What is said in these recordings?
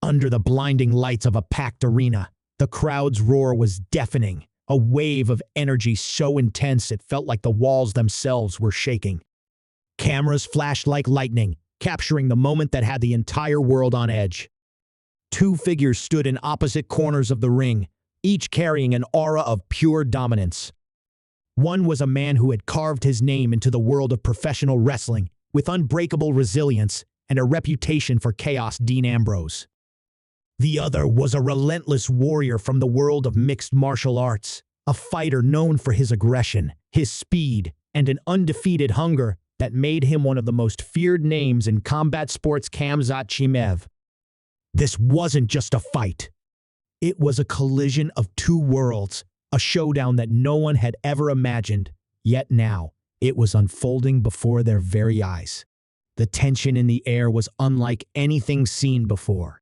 Under the blinding lights of a packed arena, the crowd's roar was deafening, a wave of energy so intense it felt like the walls themselves were shaking. Cameras flashed like lightning, capturing the moment that had the entire world on edge. Two figures stood in opposite corners of the ring, each carrying an aura of pure dominance. One was a man who had carved his name into the world of professional wrestling with unbreakable resilience and a reputation for chaos, Dean Ambrose. The other was a relentless warrior from the world of mixed martial arts, a fighter known for his aggression, his speed, and an undefeated hunger that made him one of the most feared names in combat sports, Khamzat. This wasn't just a fight. It was a collision of two worlds, a showdown that no one had ever imagined, yet now it was unfolding before their very eyes. The tension in the air was unlike anything seen before.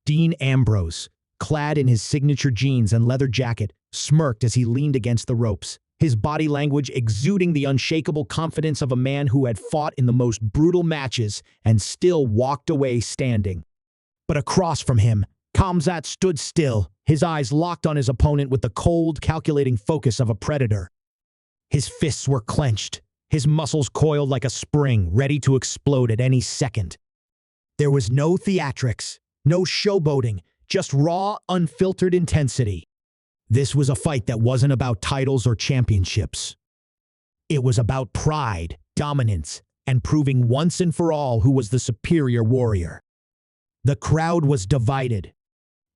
Dean Ambrose, clad in his signature jeans and leather jacket, smirked as he leaned against the ropes, his body language exuding the unshakable confidence of a man who had fought in the most brutal matches and still walked away standing. But across from him, Khamzat stood still, his eyes locked on his opponent with the cold, calculating focus of a predator. His fists were clenched, his muscles coiled like a spring, ready to explode at any second. There was no theatrics, no showboating, just raw, unfiltered intensity. This was a fight that wasn't about titles or championships. It was about pride, dominance, and proving once and for all who was the superior warrior. The crowd was divided.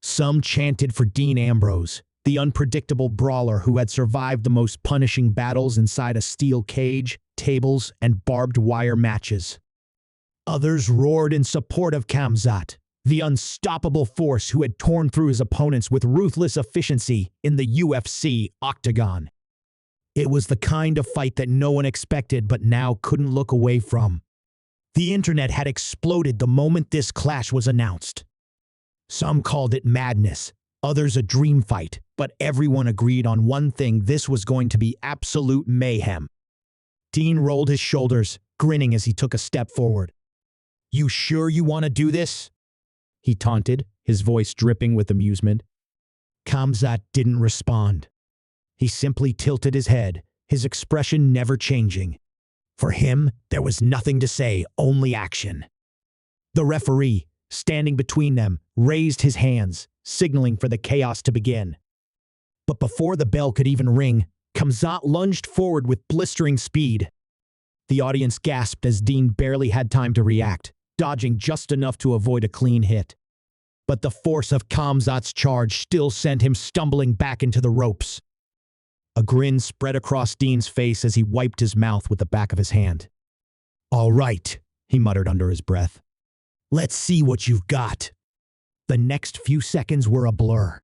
Some chanted for Dean Ambrose, the unpredictable brawler who had survived the most punishing battles inside a steel cage, tables, and barbed wire matches. Others roared in support of Khamzat, the unstoppable force who had torn through his opponents with ruthless efficiency in the UFC octagon. It was the kind of fight that no one expected but now couldn't look away from. The internet had exploded the moment this clash was announced. Some called it madness, others a dream fight, but everyone agreed on one thing: this was going to be absolute mayhem. Dean rolled his shoulders, grinning as he took a step forward. "You sure you want to do this?" he taunted, his voice dripping with amusement. Khamzat didn't respond. He simply tilted his head, his expression never changing. For him, there was nothing to say, only action. The referee, standing between them, raised his hands, signaling for the chaos to begin. But before the bell could even ring, Khamzat lunged forward with blistering speed. The audience gasped as Dean barely had time to react, dodging just enough to avoid a clean hit. But the force of Khamzat's charge still sent him stumbling back into the ropes. A grin spread across Dean's face as he wiped his mouth with the back of his hand. "All right," he muttered under his breath. "Let's see what you've got." The next few seconds were a blur.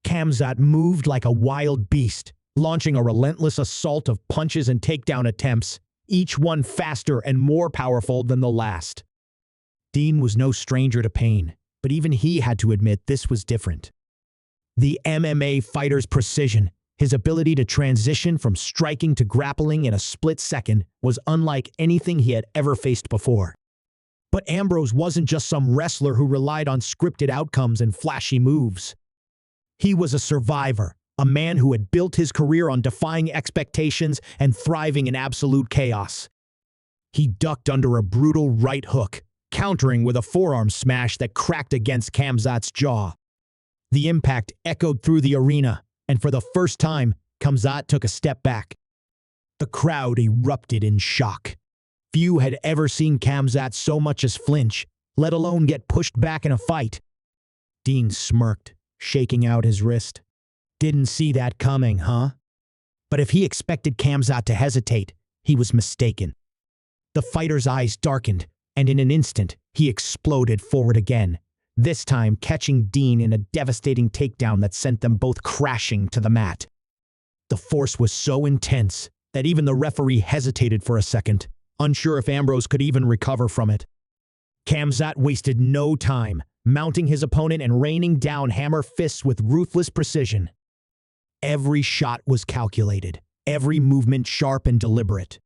Khamzat moved like a wild beast, launching a relentless assault of punches and takedown attempts, each one faster and more powerful than the last. Dean was no stranger to pain, but even he had to admit this was different. The MMA fighter's precision, his ability to transition from striking to grappling in a split second, was unlike anything he had ever faced before. But Ambrose wasn't just some wrestler who relied on scripted outcomes and flashy moves. He was a survivor, a man who had built his career on defying expectations and thriving in absolute chaos. He ducked under a brutal right hook, countering with a forearm smash that cracked against Khamzat's jaw. The impact echoed through the arena, and for the first time, Khamzat took a step back. The crowd erupted in shock. Few had ever seen Khamzat so much as flinch, let alone get pushed back in a fight. Dean smirked, shaking out his wrist. "Didn't see that coming, huh?" But if he expected Khamzat to hesitate, he was mistaken. The fighter's eyes darkened, and in an instant, he exploded forward again, this time catching Dean in a devastating takedown that sent them both crashing to the mat. The force was so intense that even the referee hesitated for a second, unsure if Ambrose could even recover from it. Khamzat wasted no time, mounting his opponent and raining down hammer fists with ruthless precision. Every shot was calculated, every movement sharp and deliberate.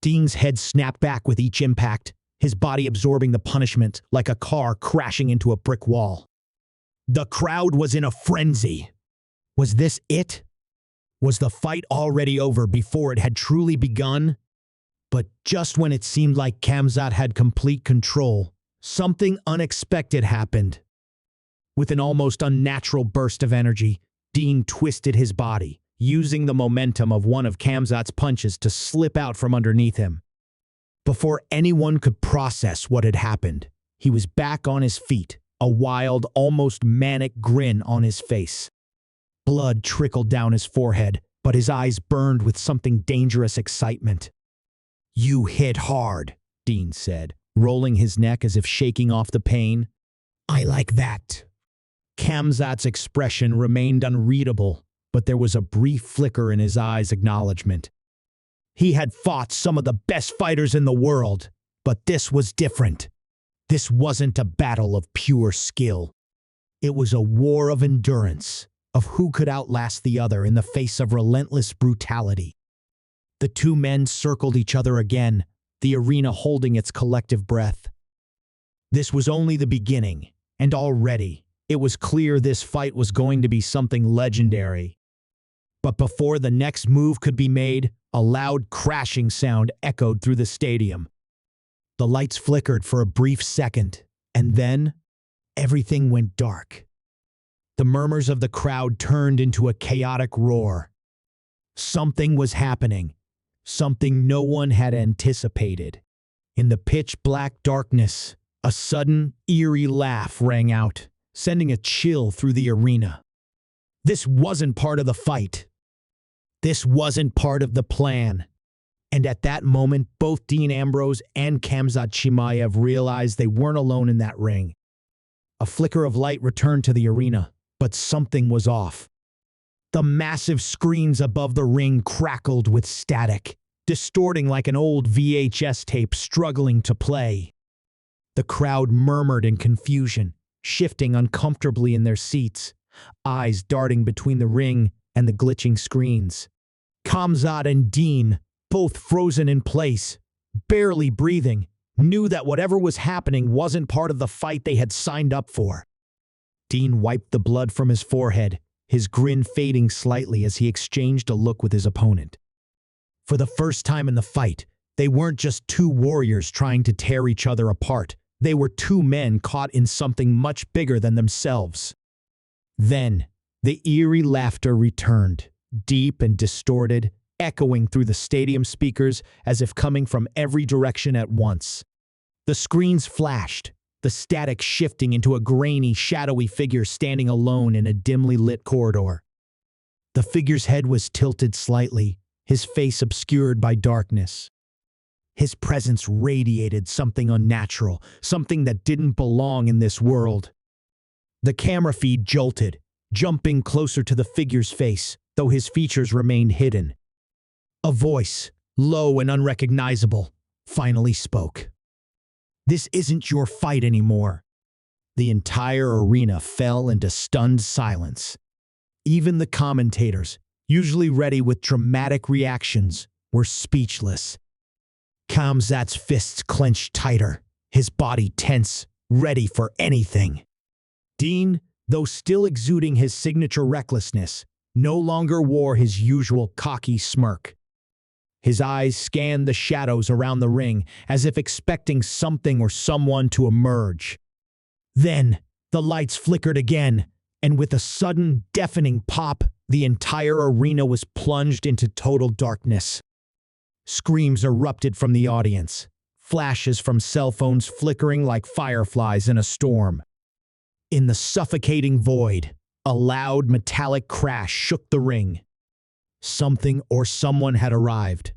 Dean's head snapped back with each impact, his body absorbing the punishment like a car crashing into a brick wall. The crowd was in a frenzy. Was this it? Was the fight already over before it had truly begun? But just when it seemed like Khamzat had complete control, something unexpected happened. With an almost unnatural burst of energy, Dean twisted his body, using the momentum of one of Khamzat's punches to slip out from underneath him. Before anyone could process what had happened, he was back on his feet, a wild, almost manic grin on his face. Blood trickled down his forehead, but his eyes burned with something dangerous excitement. "You hit hard," Dean said, rolling his neck as if shaking off the pain. "I like that." Khamzat's expression remained unreadable, but there was a brief flicker in his eyes' acknowledgement. He had fought some of the best fighters in the world, but this was different. This wasn't a battle of pure skill. It was a war of endurance, of who could outlast the other in the face of relentless brutality. The two men circled each other again, the arena holding its collective breath. This was only the beginning, and already it was clear this fight was going to be something legendary. But before the next move could be made, a loud crashing sound echoed through the stadium. The lights flickered for a brief second, and then everything went dark. The murmurs of the crowd turned into a chaotic roar. Something was happening, something no one had anticipated. In the pitch-black darkness, a sudden, eerie laugh rang out, sending a chill through the arena. This wasn't part of the fight. This wasn't part of the plan. And at that moment, both Dean Ambrose and Khamzat Chimaev realized they weren't alone in that ring. A flicker of light returned to the arena, but something was off. The massive screens above the ring crackled with static, distorting like an old VHS tape struggling to play. The crowd murmured in confusion, shifting uncomfortably in their seats, eyes darting between the ring and the glitching screens. Khamzat and Dean, both frozen in place, barely breathing, knew that whatever was happening wasn't part of the fight they had signed up for. Dean wiped the blood from his forehead, his grin fading slightly as he exchanged a look with his opponent. For the first time in the fight, they weren't just two warriors trying to tear each other apart. They were two men caught in something much bigger than themselves. Then, the eerie laughter returned, deep and distorted, echoing through the stadium speakers as if coming from every direction at once. The screens flashed, the static shifting into a grainy, shadowy figure standing alone in a dimly lit corridor. The figure's head was tilted slightly, his face obscured by darkness. His presence radiated something unnatural, something that didn't belong in this world. The camera feed jolted, jumping closer to the figure's face, though his features remained hidden. A voice, low and unrecognizable, finally spoke. "This isn't your fight anymore." The entire arena fell into stunned silence. Even the commentators, usually ready with dramatic reactions, were speechless. Khamzat's fists clenched tighter, his body tense, ready for anything. Dean, though still exuding his signature recklessness, no longer wore his usual cocky smirk. His eyes scanned the shadows around the ring, as if expecting something or someone to emerge. Then, the lights flickered again, and with a sudden, deafening pop, the entire arena was plunged into total darkness. Screams erupted from the audience, flashes from cell phones flickering like fireflies in a storm. In the suffocating void, a loud metallic crash shook the ring. Something or someone had arrived.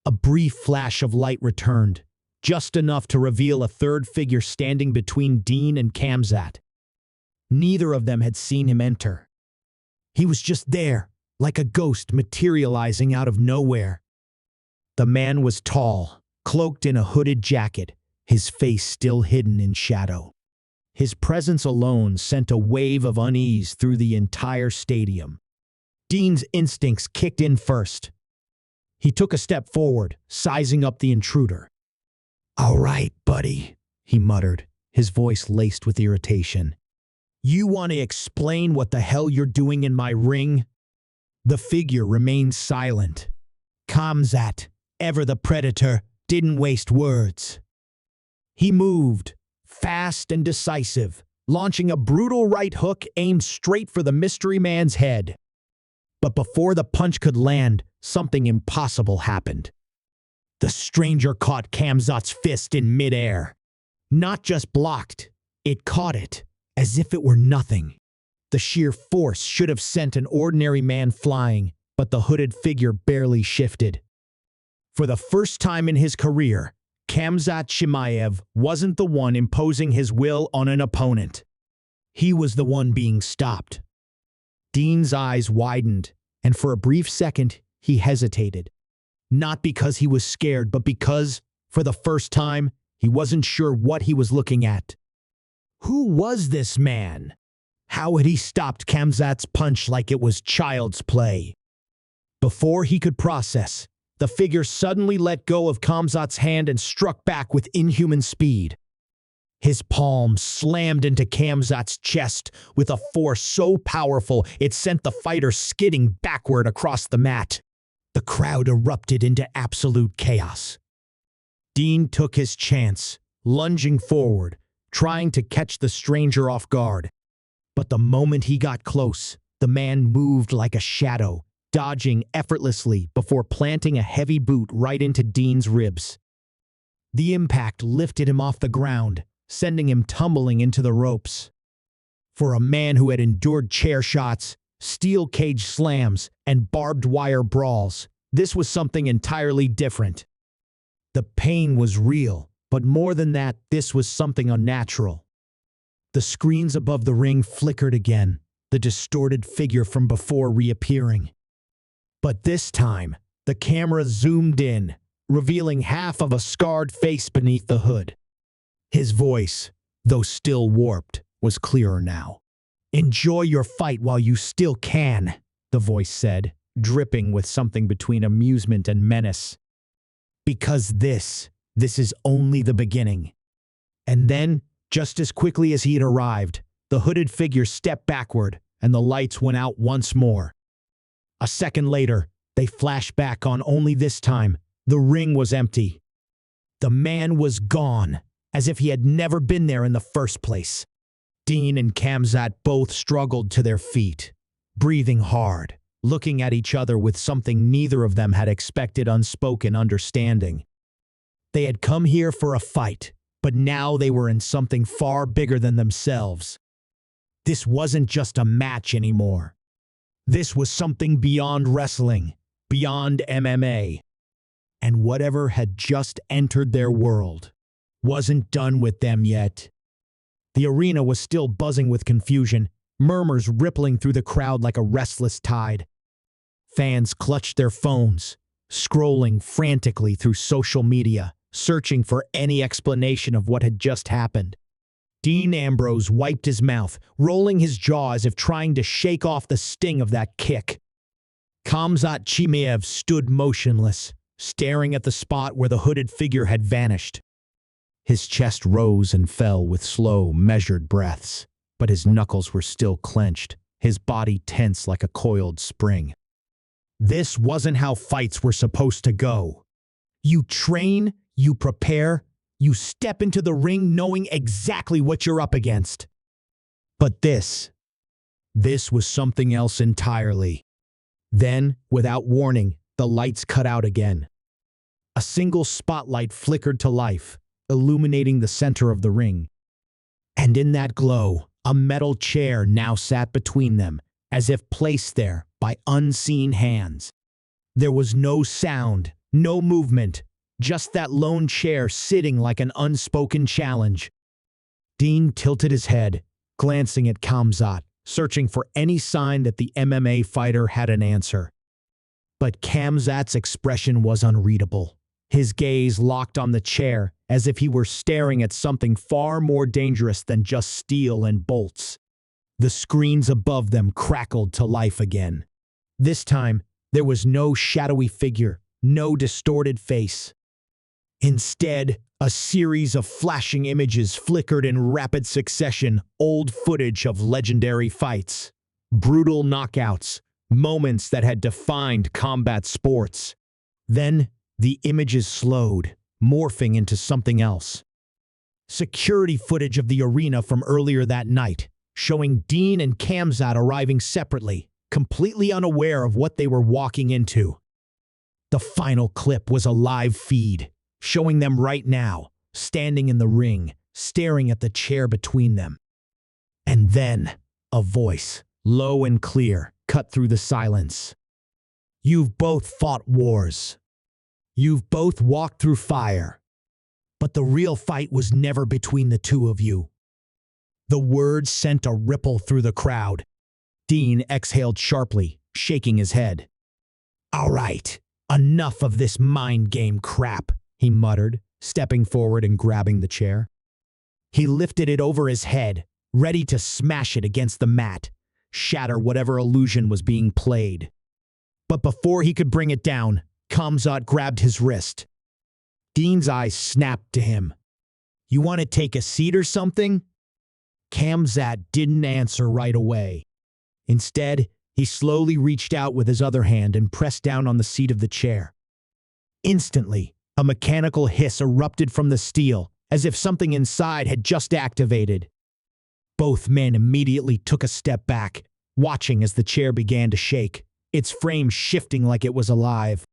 A brief flash of light returned, just enough to reveal a third figure standing between Dean and Khamzat. Neither of them had seen him enter. He was just there, like a ghost materializing out of nowhere. The man was tall, cloaked in a hooded jacket, his face still hidden in shadow. His presence alone sent a wave of unease through the entire stadium. Dean's instincts kicked in first. He took a step forward, sizing up the intruder. "All right, buddy," he muttered, his voice laced with irritation. You want to explain what the hell you're doing in my ring? The figure remained silent. Khamzat, ever the predator, didn't waste words. He moved, fast and decisive, launching a brutal right hook aimed straight for the mystery man's head. But before the punch could land, something impossible happened. The stranger caught Khamzat's fist in midair. Not just blocked, it caught it, as if it were nothing. The sheer force should have sent an ordinary man flying, but the hooded figure barely shifted. For the first time in his career, Khamzat Chimaev wasn't the one imposing his will on an opponent. He was the one being stopped. Dean's eyes widened, and for a brief second, he hesitated. Not because he was scared, but because, for the first time, he wasn't sure what he was looking at. Who was this man? How had he stopped Khamzat's punch like it was child's play? Before he could process, the figure suddenly let go of Khamzat's hand and struck back with inhuman speed. His palm slammed into Khamzat's chest with a force so powerful it sent the fighter skidding backward across the mat. The crowd erupted into absolute chaos. Dean took his chance, lunging forward, trying to catch the stranger off guard. But the moment he got close, the man moved like a shadow, dodging effortlessly before planting a heavy boot right into Dean's ribs. The impact lifted him off the ground, sending him tumbling into the ropes. For a man who had endured chair shots, steel cage slams, and barbed wire brawls, this was something entirely different. The pain was real, but more than that, this was something unnatural. The screens above the ring flickered again, the distorted figure from before reappearing. But this time, the camera zoomed in, revealing half of a scarred face beneath the hood. His voice, though still warped, was clearer now. "Enjoy your fight while you still can," the voice said, dripping with something between amusement and menace. "Because this is only the beginning." And then, just as quickly as he had arrived, the hooded figure stepped backward, and the lights went out once more. A second later, they flashed back on, only this time, the ring was empty. The man was gone, as if he had never been there in the first place. Dean and Khamzat both struggled to their feet, breathing hard, looking at each other with something neither of them had expected: unspoken understanding. They had come here for a fight, but now they were in something far bigger than themselves. This wasn't just a match anymore. This was something beyond wrestling, beyond MMA. And whatever had just entered their world wasn't done with them yet. The arena was still buzzing with confusion, murmurs rippling through the crowd like a restless tide. Fans clutched their phones, scrolling frantically through social media, searching for any explanation of what had just happened. Dean Ambrose wiped his mouth, rolling his jaw as if trying to shake off the sting of that kick. Khamzat Chimaev stood motionless, staring at the spot where the hooded figure had vanished. His chest rose and fell with slow, measured breaths, but his knuckles were still clenched, his body tense like a coiled spring. This wasn't how fights were supposed to go. You train, you prepare, you step into the ring knowing exactly what you're up against. But this was something else entirely. Then, without warning, the lights cut out again. A single spotlight flickered to life, illuminating the center of the ring. And in that glow, a metal chair now sat between them, as if placed there by unseen hands. There was no sound, no movement, just that lone chair sitting like an unspoken challenge. Dean tilted his head, glancing at Khamzat, searching for any sign that the MMA fighter had an answer. But Khamzat's expression was unreadable. His gaze locked on the chair, as if he were staring at something far more dangerous than just steel and bolts. The screens above them crackled to life again. This time, there was no shadowy figure, no distorted face. Instead, A series of flashing images flickered in rapid succession, old footage of legendary fights, brutal knockouts, moments that had defined combat sports. Then, the images slowed, morphing into something else. Security footage of the arena from earlier that night, showing Dean and Khamzat arriving separately, completely unaware of what they were walking into. The final clip was a live feed, showing them right now, standing in the ring, staring at the chair between them. And then, a voice, low and clear, cut through the silence. "You've both fought wars. You've both walked through fire. But the real fight was never between the two of you." The words sent a ripple through the crowd. Dean exhaled sharply, shaking his head. "All right, enough of this mind game crap," he muttered, stepping forward and grabbing the chair. He lifted it over his head, ready to smash it against the mat, shatter whatever illusion was being played. But before he could bring it down, Khamzat grabbed his wrist. Dean's eyes snapped to him. "You want to take a seat or something?" Khamzat didn't answer right away. Instead, he slowly reached out with his other hand and pressed down on the seat of the chair. Instantly, a mechanical hiss erupted from the steel, as if something inside had just activated. Both men immediately took a step back, watching as the chair began to shake, its frame shifting like it was alive.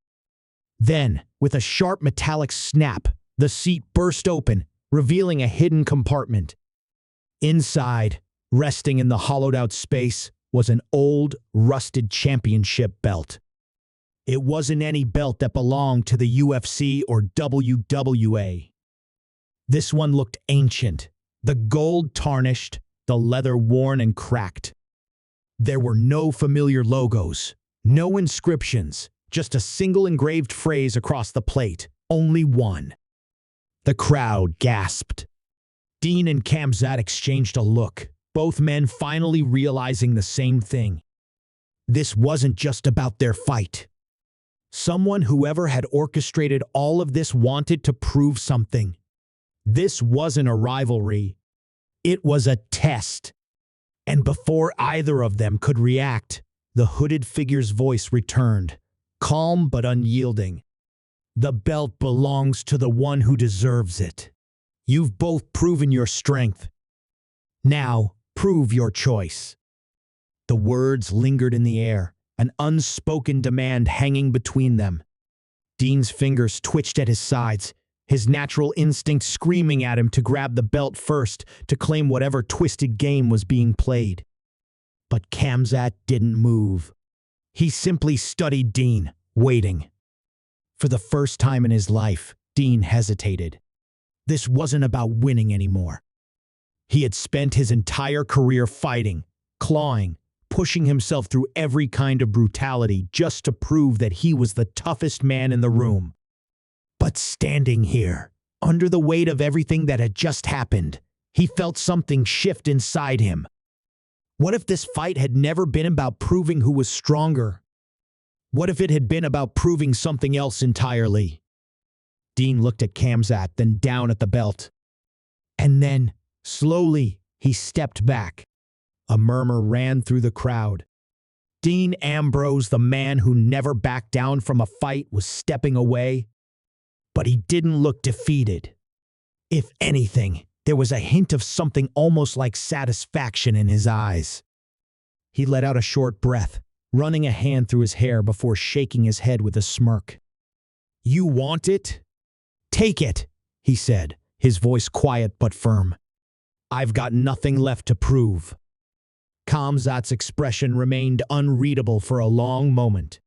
Then, with a sharp metallic snap, the seat burst open, revealing a hidden compartment. Inside, resting in the hollowed-out space, was an old, rusted championship belt. It wasn't any belt that belonged to the UFC or WWA. This one looked ancient, the gold tarnished, the leather worn and cracked. There were no familiar logos, no inscriptions, just a single engraved phrase across the plate, only one. The crowd gasped. Dean and Khamzat exchanged a look, both men finally realizing the same thing. This wasn't just about their fight. Whoever had orchestrated all of this wanted to prove something. This wasn't a rivalry. It was a test. And before either of them could react, the hooded figure's voice returned, calm but unyielding. "The belt belongs to the one who deserves it. You've both proven your strength. Now, prove your choice." The words lingered in the air, an unspoken demand hanging between them. Dean's fingers twitched at his sides, his natural instinct screaming at him to grab the belt first, to claim whatever twisted game was being played. But Khamzat didn't move. He simply studied Dean, waiting. For the first time in his life, Dean hesitated. This wasn't about winning anymore. He had spent his entire career fighting, clawing, pushing himself through every kind of brutality just to prove that he was the toughest man in the room. But standing here, under the weight of everything that had just happened, he felt something shift inside him. What if this fight had never been about proving who was stronger? What if it had been about proving something else entirely? Dean looked at Khamzat, then down at the belt. And then, slowly, he stepped back. A murmur ran through the crowd. Dean Ambrose, the man who never backed down from a fight, was stepping away. But he didn't look defeated. If anything, there was a hint of something almost like satisfaction in his eyes. He let out a short breath, running a hand through his hair before shaking his head with a smirk. "You want it? Take it," he said, his voice quiet but firm. "I've got nothing left to prove." Khamzat's expression remained unreadable for a long moment.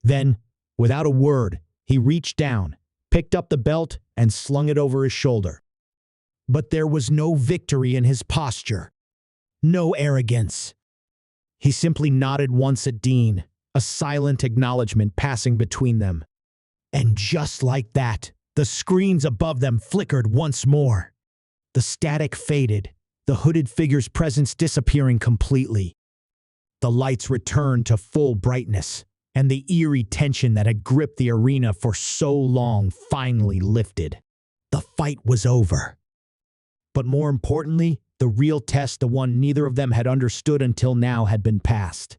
Then, without a word, he reached down, picked up the belt, and slung it over his shoulder. But there was no victory in his posture. No arrogance. He simply nodded once at Dean, a silent acknowledgement passing between them. And just like that, the screens above them flickered once more. The static faded, the hooded figure's presence disappearing completely. The lights returned to full brightness, and the eerie tension that had gripped the arena for so long finally lifted. the fight was over. But more importantly, the real test, the one neither of them had understood until now, had been passed.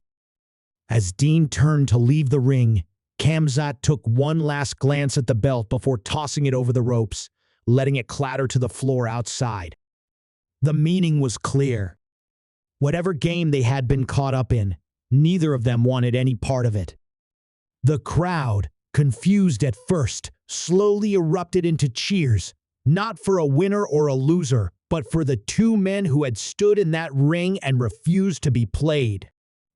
As Dean turned to leave the ring, Khamzat took one last glance at the belt before tossing it over the ropes, letting it clatter to the floor outside. The meaning was clear. Whatever game they had been caught up in, neither of them wanted any part of it. The crowd, confused at first, slowly erupted into cheers, not for a winner or a loser, but for the two men who had stood in that ring and refused to be played.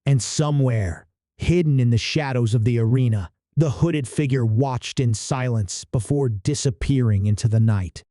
And somewhere, hidden in the shadows of the arena, the hooded figure watched in silence before disappearing into the night.